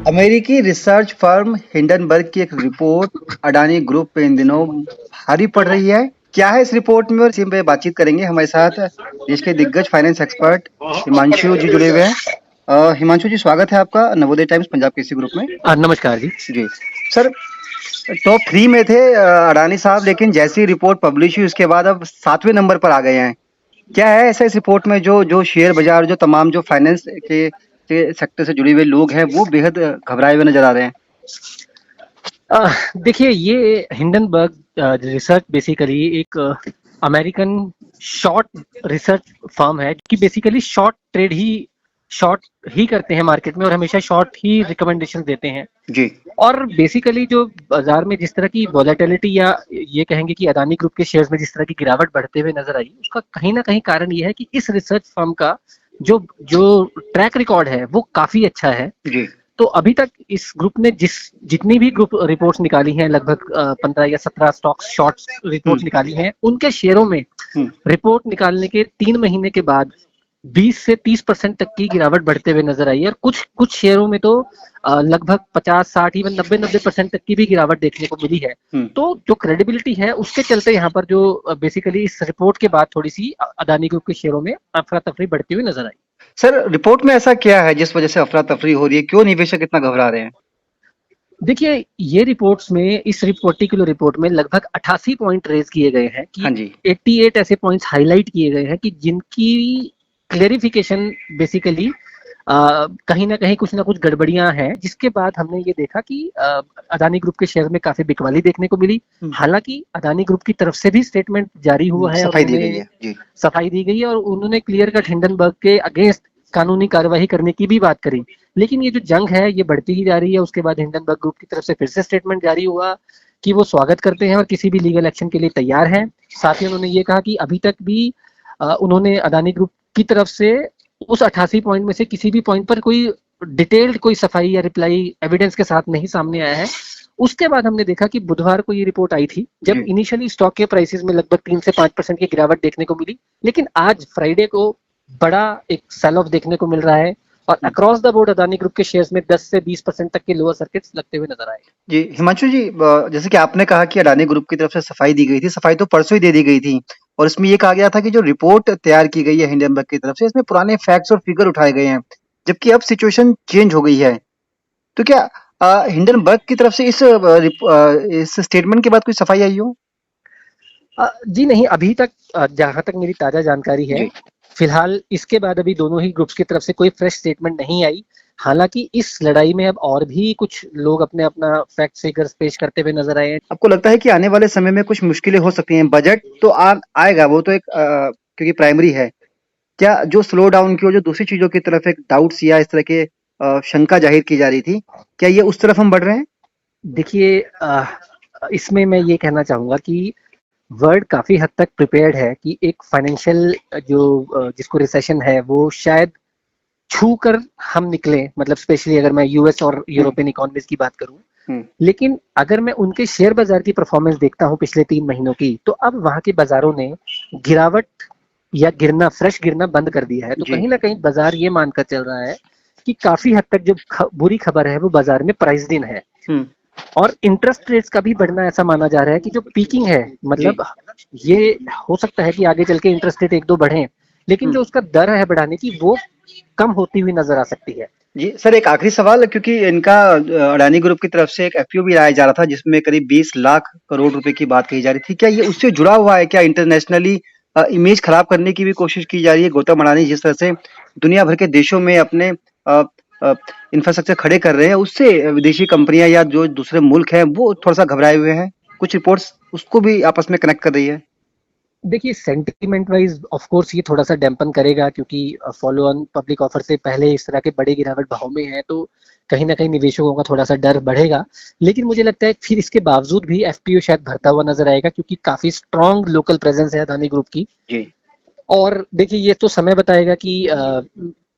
अमेरिकी research firm Hindenburg की एक रिपोर्ट अडानी ग्रुप पे इन दिनों भारी पड़ रही है। क्या है इस रिपोर्ट में और इसी पे बातचीत करेंगे। हमारे साथ देश के दिग्गज फाइनेंस एक्सपर्ट हिमांशु जी जुड़े हुए हैं। हिमांशु जी, स्वागत है आपका नवोदय टाइम्स पंजाब केसरी ग्रुप में। नमस्कार जी। जी सर, टॉप 3 में थे अडानी साहब, लेकिन जैसी रिपोर्ट पब्लिश हुई उसके बाद अब 7वें नंबर पर आ गए हैं। क्या है ऐसा इस रिपोर्ट में जो जो शेयर बाजार, जो तमाम जो फाइनेंस के सेक्टर से जुड़े हुए लोग हैं, वो बेहद घबराए हुए नजर आ रहे हैं। देखिए, ये हिंडनबर्ग रिसर्च बेसिकली एक अमेरिकन शॉर्ट रिसर्च फर्म है कि बेसिकली शॉर्ट ही करते हैं मार्केट में और हमेशा शॉर्ट ही रिकमेंडेशन देते हैं। जी। और बेसिकली जो बाजार में जिस तरह की वॉलेटिलिटी या ये कहेंगे कि अदानी ग्रुप के शेयर्स में जिस तरह की गिरावट बढ़ते हुए नजर आई, उसका कहीं ना कहीं कारण ये है कि इस रिसर्च फर्म का जो जो ट्रैक रिकॉर्ड है वो काफी अच्छा है। जी। तो अभी तक इस ग्रुप ने जितनी भी ग्रुप रिपोर्ट्स निकाली हैं, लगभग 15 या 17 स्टॉक शॉर्ट्स हुँ, रिपोर्ट्स निकाली हैं, उनके शेयरों में हुँ। रिपोर्ट निकालने के 3 महीने के बाद 20 से 30% तक की गिरावट बढ़ते हुए नजर आई है। और कुछ कुछ शेयरों में तो लगभग 50, 60, इवन 90% तक की भी गिरावट देखने को मिली है। हुँ। तो जो क्रेडिबिलिटी है उसके चलते यहाँ पर जो बेसिकली इस रिपोर्ट के बाद थोड़ी सी अदानी ग्रुप के शेयरों में अफरा तफरी बढ़ती हुई नजर आई। सर, रिपोर्ट में ऐसा क्या है जिस वजह से अफ़रा-तफ़री हो रही है? क्यों निवेशक इतना घबरा रहे हैं? देखिए, ये रिपोर्ट्स में इस पर्टिकुलर रिपोर्ट में लगभग 88 पॉइंट रेज किए गए हैं हाँ कि जी। 88 ऐसे पॉइंट्स हाईलाइट किए गए हैं कि जिनकी क्लेरिफिकेशन बेसिकली कहीं कुछ ना कुछ गड़बड़ियां हैं, जिसके बाद हमने ये देखा कि अदानी ग्रुप के शेयर में काफी बिकवाली देखने को मिली। हुँ, हालांकि अदानी ग्रुप की तरफ से भी स्टेटमेंट जारी हुआ है और सफाई दी गई उन्होंने है। जी। सफाई दी गई है और उन्होंने क्लियर कट हिंडनबर्ग के अगेंस्ट कानूनी कार्रवाई करने की भी बात करी। लेकिन ये जो जंग है ये बढ़ती ही जा रही है। उसके बाद हिंडनबर्ग ग्रुप की तरफ से फिर से स्टेटमेंट जारी हुआ कि वो स्वागत करते हैं और किसी भी लीगल एक्शन के लिए तैयार हैं। साथ ही उन्होंने ये कहा कि अभी तक भी उन्होंने अदानी ग्रुप की तरफ से उस 88 पॉइंट में से किसी भी पॉइंट पर कोई डिटेल्ड कोई सफाई या रिप्लाई एविडेंस के साथ नहीं सामने आया है। उसके बाद हमने देखा कि बुधवार को ये रिपोर्ट आई थी, जब जी। इनिशियली स्टॉक के प्राइसेस में लगभग 3 से 5% की गिरावट देखने को मिली। लेकिन आज फ्राइडे को बड़ा एक सेल ऑफ देखने को मिल रहा है और हुँ। Across the board Adani group के शेयर्स में 10 से 20% तक के लोअर सर्किट्स लगते हुए नजर आए। जी, हिमांशु जी, जैसे कि आपने कहा कि अडानी ग्रुप की तरफ से सफाई दी गई थी, सफाई तो परसों ही दे दी गई थी और इसमें ये कहा गया था कि जो रिपोर्ट तैयार की गई है हिंडनबर्ग की तरफ से, इसमें पुराने फैक्ट्स और फिगर उठाए गए हैं, जबकि अब सिचुएशन चेंज हो गई है। तो क्या हिंडनबर्ग की तरफ से इस स्टेटमेंट के बाद कोई सफाई आई हो? जी नहीं, अभी तक जहां तक मेरी ताजा जानकारी है, जी। फिलहाल इसके बाद अभी दोनों ही ग्रुप्स की तरफ से कोई फ्रेश स्टेटमेंट नहीं आई। हालांकि इस लड़ाई में अब और भी कुछ लोग अपने अपना फैक्ट फिगर्स पेश करते हुए नजर आए हैं। आपको लगता है कि आने वाले समय में कुछ मुश्किलें हो सकती हैं? बजट तो आएगा, वो तो एक क्योंकि प्राइमरी है। क्या जो स्लो डाउन की और जो दूसरी चीज़ों की तरफ एक डाउट्स या इस तरह के शंका ज़ाहिर की जा रही थी, क्या ये उस तरफ हम बढ़ रहे हैं? देखिए, इसमें मैं ये कहना चाहूंगा कि वर्ल्ड काफी हद तक प्रिपेयर्ड है कि एक फाइनेंशियल जो जिसको रिसेशन है वो शायद छू कर हम निकले, मतलब स्पेशली अगर मैं यूएस और हुँ, यूरोपियन इकोनॉमीज की बात करूं। हुँ। लेकिन अगर मैं उनके शेयर बाजार की परफॉर्मेंस देखता हूं पिछले 3 महीनों की, तो अब वहां के बाजारों ने गिरावट या गिरना, फ्रेश गिरना बंद कर दिया है। तो जी। कहीं ना कहीं बाजार ये मानकर चल रहा है कि काफी हद तक जो बुरी खबर है वो बाजार में प्राइस दिन है। हुँ। और इंटरेस्ट रेट्स का भी बढ़ना ऐसा माना जा रहा है कि जो पीकिंग है, जी। मतलब ये हो सकता है कि आगे चल के इंटरेस्ट रेट 1-2 बढ़े, लेकिन हुँ। जो उसका दर है बढ़ाने की वो कम होती हुई नजर आ सकती है। जी, सर, एक आखिरी सवाल, क्योंकि इनका अडानी ग्रुप की तरफ से एक एफपीओ भी लाया जा रहा था जिसमें करीब 20 लाख करोड़ रुपए की बात कही जा रही थी। क्या ये उससे जुड़ा हुआ है? क्या इंटरनेशनली इमेज खराब करने की भी कोशिश की जा रही है? गौतम अडानी जिस तरह से दुनिया भर के देशों में अपने अ इंफ्रास्ट्रक्चर खड़े कर रहे हैं, उससे विदेशी कंपनियाँ या जो दूसरे मुल्क हैं, वो थोड़ा-सा घबराए हुए हैं। कुछ रिपोर्ट्स उसको भी आपस में कनेक्ट कर रही है। देखिए, सेंटिमेंट वाइज ऑफ कोर्स ये थोड़ा सा डैम्पन करेगा, क्योंकि फॉलो ऑन पब्लिक ऑफर से पहले इस तरह के बड़े गिरावट भाव में है, तो कहीं ना कहीं निवेशकों का थोड़ा सा डर बढ़ेगा। लेकिन मुझे लगता है फिर इसके बावजूद भी एफपीओ शायद भरता हुआ नजर आएगा, क्योंकि काफी स्ट्रॉन्ग लोकल प्रेजेंस है अदानी ग्रुप की। जी। और देखिए, ये तो समय बताएगा कि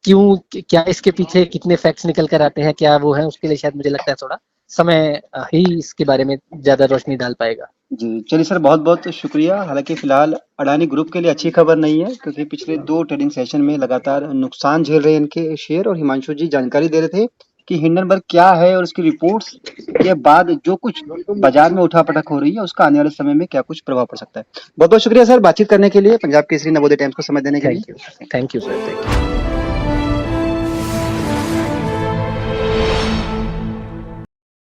क्यों, क्या इसके पीछे कितने फैक्ट्स निकल कर आते हैं, क्या वो है, उसके लिए शायद मुझे लगता है थोड़ा समय ही इसके बारे में ज्यादा रोशनी डाल पाएगा। जी, चलिए सर, बहुत-बहुत शुक्रिया। हालाँकि फ़िलहाल अडानी ग्रुप के लिए अच्छी खबर नहीं है, क्योंकि पिछले 2 ट्रेडिंग सेशन में लगातार नुकसान झेल रहे हैं इनके शेयर, और हिमांशु जी जानकारी दे रहे थे कि हिंडनबर्ग क्या है और उसकी रिपोर्ट्स के बाद जो कुछ बाजार में उठापटक हो रही है उसका आने वाले समय में क्या कुछ प्रभाव पड़ सकता है। बहुत बहुत शुक्रिया सर बातचीत करने के लिए, पंजाब केसरी नवोदय टाइम्स को समय देने के लिए। Thank you sir, thank you.